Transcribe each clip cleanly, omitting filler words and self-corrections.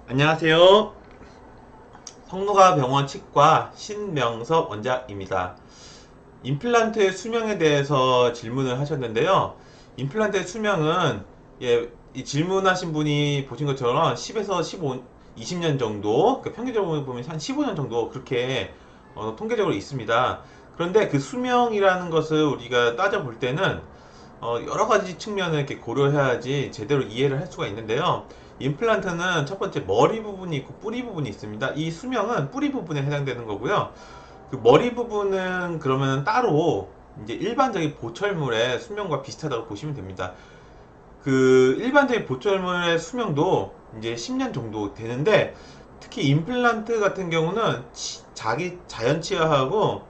안녕하세요. 성노가병원 치과 신명섭 원장입니다. 임플란트의 수명에 대해서 질문을 하셨는데요. 임플란트의 수명은 이 질문하신 분이 보신 것처럼 10에서 15, 20년 정도, 그러니까 평균적으로 보면 한 15년 정도 그렇게 통계적으로 있습니다. 그런데 그 수명이라는 것을 우리가 따져볼 때는 여러 가지 측면을 이렇게 고려해야지 제대로 이해를 할 수가 있는데요. 임플란트는 첫 번째 머리 부분이 있고 뿌리 부분이 있습니다. 이 수명은 뿌리 부분에 해당되는 거고요. 그 머리 부분은 그러면 따로 이제 일반적인 보철물의 수명과 비슷하다고 보시면 됩니다. 그 일반적인 보철물의 수명도 이제 10년 정도 되는데 특히 임플란트 같은 경우는 자기 자연 치아하고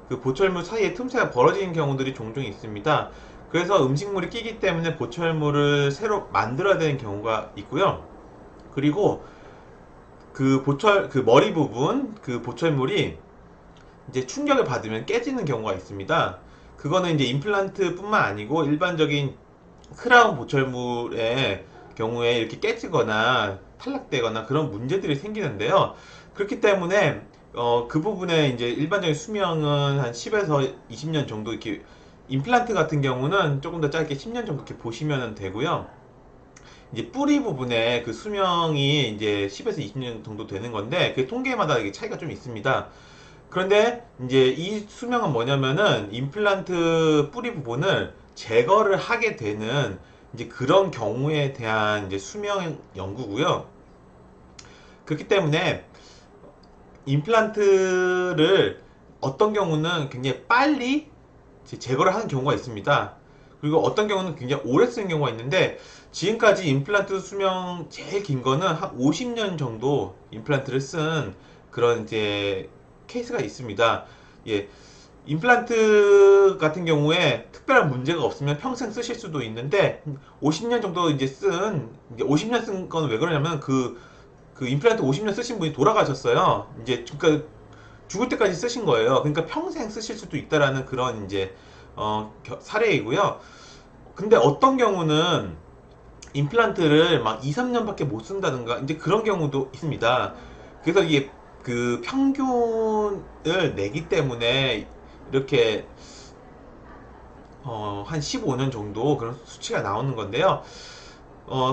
그 보철물 사이에 틈새가 벌어지는 경우들이 종종 있습니다. 그래서 음식물이 끼기 때문에 보철물을 새로 만들어야 되는 경우가 있고요. 그리고 그 머리 부분, 그 보철물이 이제 충격을 받으면 깨지는 경우가 있습니다. 그거는 이제 임플란트뿐만 아니고 일반적인 크라운 보철물의 경우에 이렇게 깨지거나 탈락되거나 그런 문제들이 생기는데요. 그렇기 때문에 그 부분에 이제 일반적인 수명은 한 10에서 20년 정도 이렇게 임플란트 같은 경우는 조금 더 짧게 10년 정도 이렇게 보시면 되고요. 이제 뿌리 부분에 그 수명이 이제 10에서 20년 정도 되는 건데 그 통계마다 이게 차이가 좀 있습니다. 그런데 이제 이 수명은 뭐냐면은 임플란트 뿌리 부분을 제거를 하게 되는 이제 그런 경우에 대한 이제 수명 연구고요. 그렇기 때문에 임플란트를 어떤 경우는 굉장히 빨리 제거를 하는 경우가 있습니다. 그리고 어떤 경우는 굉장히 오래 쓰는 경우가 있는데 지금까지 임플란트 수명 제일 긴 거는 한 50년 정도 임플란트를 쓴 그런 이제 케이스가 있습니다. 예, 임플란트 같은 경우에 특별한 문제가 없으면 평생 쓰실 수도 있는데 50년 정도 이제 50년 쓴 건 왜 그러냐면 그 임플란트 50년 쓰신 분이 돌아가셨어요. 이제 그러니까 죽을 때까지 쓰신 거예요. 그러니까 평생 쓰실 수도 있다라는 그런 이제 사례이고요. 근데 어떤 경우는 임플란트를 막 2, 3년밖에 못 쓴다든가 이제 그런 경우도 있습니다. 그래서 이게 그 평균을 내기 때문에 이렇게 한 15년 정도 그런 수치가 나오는 건데요.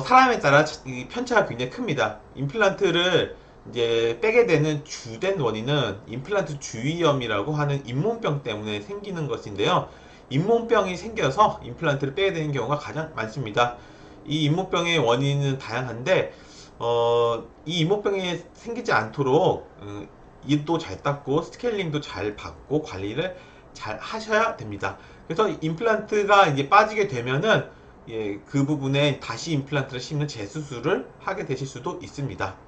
사람에 따라 이 편차가 굉장히 큽니다. 임플란트를 이제 빼게 되는 주된 원인은 임플란트 주위염이라고 하는 잇몸병 때문에 생기는 것인데요. 잇몸병이 생겨서 임플란트를 빼게 되는 경우가 가장 많습니다. 이 잇몸병의 원인은 다양한데, 이 잇몸병이 생기지 않도록 이도 잘 닦고 스케일링도 잘 받고 관리를 잘 하셔야 됩니다. 그래서 임플란트가 이제 빠지게 되면은 그 부분에 다시 임플란트를 심는 재수술을 하게 되실 수도 있습니다.